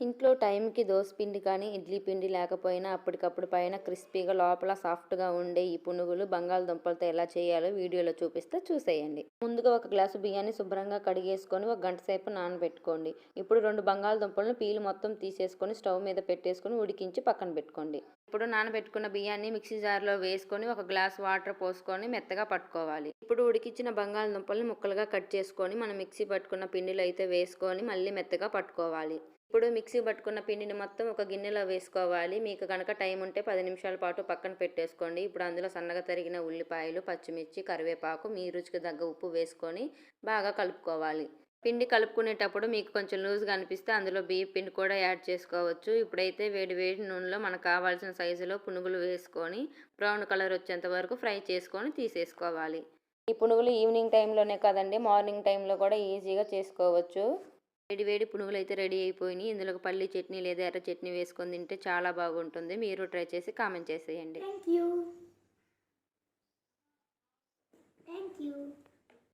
ఇంట్లో టైంకి పిండి కానీ ఇడ్లీ పిండి లేకపోయినా అప్పటికప్పుడు పైన క్రిస్పీగా లోపల సాఫ్ట్గా ఉండే ఈ పునుగులు బంగాళదుంపలతో ఎలా చేయాలో వీడియోలో చూపిస్తే చూసేయండి. ముందుగా ఒక గ్లాసు బియ్యాన్ని శుభ్రంగా కడిగేసుకొని ఒక గంట సేపు నానబెట్టుకోండి. ఇప్పుడు 2 బంగాళదుంపలను పీలు మొత్తం తీసేసుకొని స్టవ్ మీద పెట్టేసుకొని ఉడికించి పక్కన పెట్టుకోండి. ఇప్పుడు నానబెట్టుకున్న బియ్యాన్ని మిక్సీ జార్లో వేసుకొని ఒక గ్లాస్ వాటర్ పోసుకొని మెత్తగా పట్టుకోవాలి. ఇప్పుడు ఉడికించిన బంగాళదుంపల్ని ముక్కలుగా కట్ చేసుకొని మనం మిక్సీ పట్టుకున్న పిండిలో అయితే వేసుకొని మళ్ళీ మెత్తగా పట్టుకోవాలి. ఇప్పుడు మిక్సీ పట్టుకున్న పిండిని మొత్తం ఒక గిన్నెలో వేసుకోవాలి. మీకు కనుక టైం ఉంటే 10 నిమిషాల పాటు పక్కన పెట్టేసుకోండి. ఇప్పుడు అందులో సన్నగా తరిగిన ఉల్లిపాయలు, పచ్చిమిర్చి, కరివేపాకు, మీ రుచికి తగ్గ ఉప్పు వేసుకొని బాగా కలుపుకోవాలి. పిండి కలుపుకునేటప్పుడు మీకు కొంచెం లూజ్గా అనిపిస్తే అందులో బియ్యం పిండి కూడా యాడ్ చేసుకోవచ్చు. ఇప్పుడైతే వేడి వేడి నూనెలో మనకు కావాల్సిన సైజులో పునుగులు వేసుకొని బ్రౌన్ కలర్ వచ్చేంత వరకు ఫ్రై చేసుకొని తీసేసుకోవాలి. ఈ పునుగులు ఈవినింగ్ టైంలోనే కాదండి, మార్నింగ్ టైంలో కూడా ఈజీగా చేసుకోవచ్చు. వేడి వేడి పునుగులు అయితే రెడీ అయిపోయినాయి. ఇందులో పల్లి చట్నీ లేదా ఎర్ర చట్నీ వేసుకొని తింటే చాలా బాగుంటుంది. మీరు ట్రై చేసి కామెంట్ చేసేయండి. Thank you.